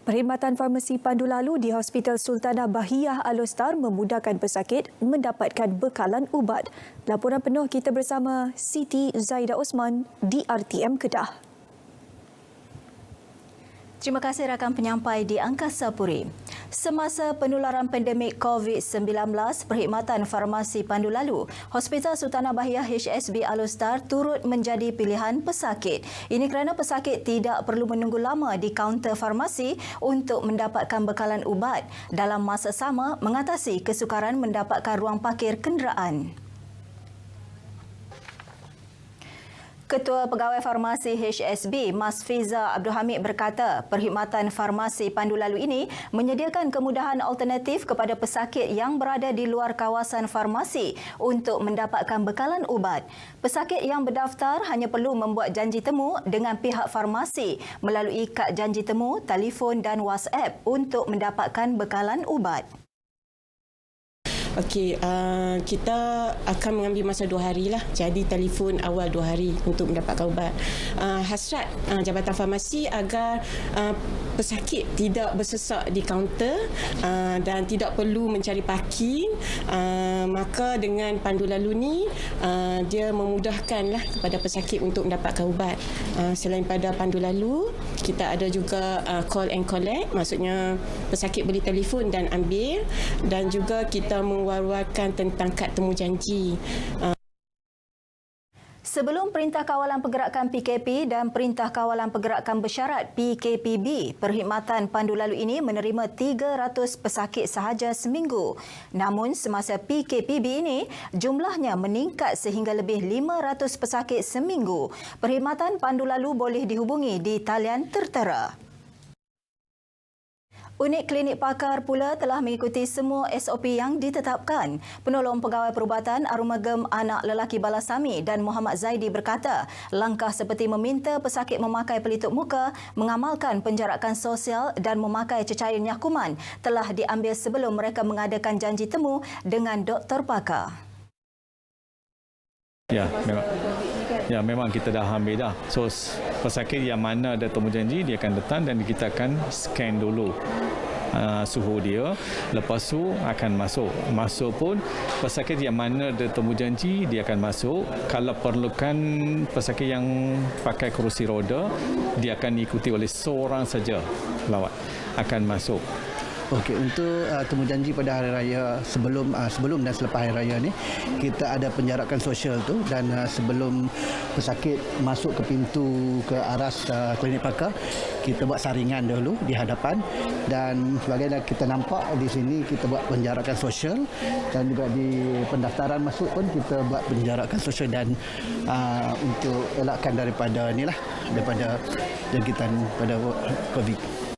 Perkhidmatan farmasi pandu lalu di Hospital Sultanah Bahiyah Alostar memudahkan pesakit mendapatkan bekalan ubat. Laporan penuh kita bersama Siti Zaida Osman di RTM Kedah. Terima kasih rakan penyampai di Angkasa Puri. Semasa penularan pandemik COVID-19, Perkhidmatan Farmasi Pandu Lalu, Hospital Sultanah Bahiyah HSB Alostar turut menjadi pilihan pesakit. Ini kerana pesakit tidak perlu menunggu lama di kaunter farmasi untuk mendapatkan bekalan ubat, dalam masa sama mengatasi kesukaran mendapatkan ruang parkir kenderaan. Ketua Pegawai Farmasi HSB, Mas Fiza Abdul Hamid berkata, perkhidmatan farmasi pandu lalu ini menyediakan kemudahan alternatif kepada pesakit yang berada di luar kawasan farmasi untuk mendapatkan bekalan ubat. Pesakit yang berdaftar hanya perlu membuat janji temu dengan pihak farmasi melalui kad janji temu, telefon dan WhatsApp untuk mendapatkan bekalan ubat. Okey, kita akan mengambil masa 2 hari lah. Jadi telefon awal 2 hari untuk mendapatkan ubat. Hasrat Jabatan Farmasi agar pesakit tidak bersesak di kaunter dan tidak perlu mencari parking. Maka dengan pandu lalu ni dia memudahkanlah kepada pesakit untuk mendapatkan ubat. Selain pada pandu lalu, kita ada juga call and collect, maksudnya pesakit boleh telefon dan ambil, dan juga kita war-warkan tentang kad temu janji. Sebelum Perintah Kawalan Pergerakan PKP dan Perintah Kawalan Pergerakan Bersyarat PKPB, perkhidmatan pandu lalu ini menerima 300 pesakit sahaja seminggu. Namun semasa PKPB ini, jumlahnya meningkat sehingga lebih 500 pesakit seminggu. Perkhidmatan pandu lalu boleh dihubungi di talian tertera. Unit klinik pakar pula telah mengikuti semua SOP yang ditetapkan. Penolong Pegawai Perubatan Arumagem Anak Lelaki Balasami dan Muhammad Zaidi berkata, langkah seperti meminta pesakit memakai pelitup muka, mengamalkan penjarakan sosial dan memakai cecair nyakuman telah diambil sebelum mereka mengadakan janji temu dengan doktor pakar. Memang kita dah ambil dah. So pesakit yang mana ada temu janji dia akan datang dan kita akan scan dulu suhu dia. Lepas tu akan masuk pun pesakit yang mana ada temu janji dia akan masuk. Kalau perlukan pesakit yang pakai kerusi roda, dia akan diikuti oleh seorang saja pelawat akan masuk. Okey, untuk temu janji pada hari raya sebelum dan selepas hari raya ni, kita ada penjarakan sosial tu, dan sebelum pesakit masuk ke pintu ke aras klinik pakar, kita buat saringan dulu di hadapan, dan sebagaimana kita nampak di sini kita buat penjarakan sosial, dan juga di pendaftaran masuk pun kita buat penjarakan sosial, dan untuk elakkan daripada jangkitan pada COVID.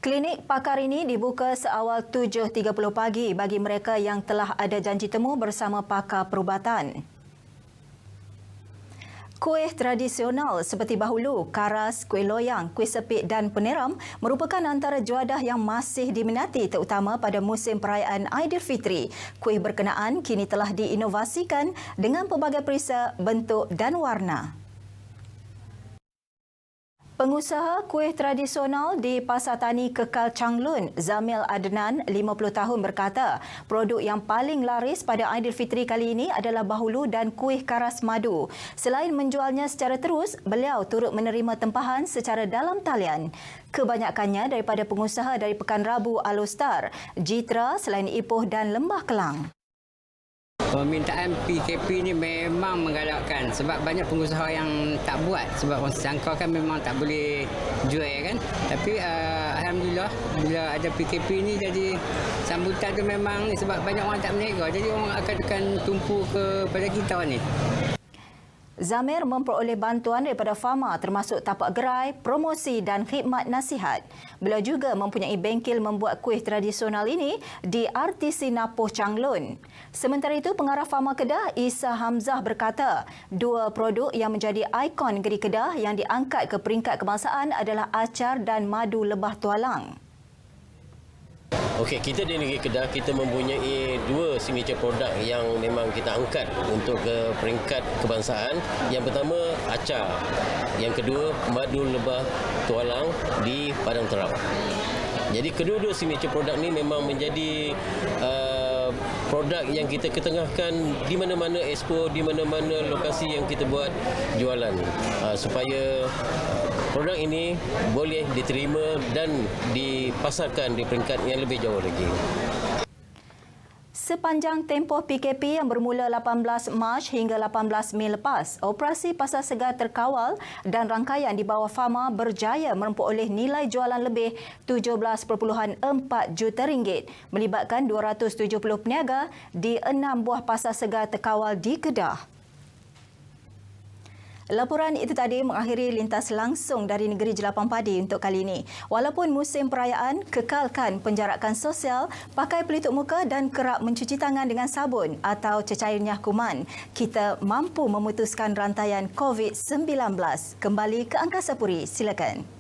Klinik pakar ini dibuka seawal 7.30 pagi bagi mereka yang telah ada janji temu bersama pakar perubatan. Kuih tradisional seperti bahulu, karas, kuih loyang, kuih sepit dan peneram merupakan antara juadah yang masih diminati terutama pada musim perayaan Aidilfitri. Kuih berkenaan kini telah diinovasikan dengan pelbagai perisa, bentuk dan warna. Pengusaha kuih tradisional di Pasar Tani Kekal Changlun, Zamil Adnan, 50 tahun berkata, produk yang paling laris pada Aidilfitri kali ini adalah bahulu dan kuih karas madu. Selain menjualnya secara terus, beliau turut menerima tempahan secara dalam talian. Kebanyakannya daripada pengusaha dari Pekan Rabu Alostar, Jitra, Selain Ipoh dan Lembah Kelang. Permintaan PKP ni memang menggalakkan sebab banyak pengusaha yang tak buat sebab orang sangka kan memang tak boleh jual kan. Tapi alhamdulillah bila ada PKP ni jadi sambutan tu memang ni sebab banyak orang tak berniaga, jadi orang akan tumpu kepada kita ni. Zamir memperoleh bantuan daripada Fama termasuk tapak gerai, promosi dan khidmat nasihat. Beliau juga mempunyai bengkel membuat kuih tradisional ini di RTC Napoh Changlun. Sementara itu, pengarah Fama Kedah, Isa Hamzah berkata, dua produk yang menjadi ikon negeri Kedah yang diangkat ke peringkat kebangsaan adalah acar dan madu lebah tualang. Okey, kita di negeri Kedah kita mempunyai dua signature produk yang memang kita angkat untuk ke peringkat kebangsaan. Yang pertama acar, yang kedua madu lebah tualang di Padang Terap. Jadi kedua-dua signature produk ni memang menjadi produk yang kita ketengahkan di mana-mana expo, di mana-mana lokasi yang kita buat jualan, supaya produk ini boleh diterima dan dipasarkan di peringkat yang lebih jauh lagi. Sepanjang tempoh PKP yang bermula 18 Mac hingga 18 Mei lepas, operasi pasar segar terkawal dan rangkaian di bawah Fama berjaya memperoleh nilai jualan lebih 17.4 juta ringgit, melibatkan 270 peniaga di 6 buah pasar segar terkawal di Kedah. Laporan itu tadi mengakhiri lintas langsung dari Negeri Jelapang Padi untuk kali ini. Walaupun musim perayaan, kekalkan penjarakan sosial, pakai pelitup muka dan kerap mencuci tangan dengan sabun atau cecairnya kuman. Kita mampu memutuskan rantaian COVID-19. Kembali ke Angkasa Puri, silakan.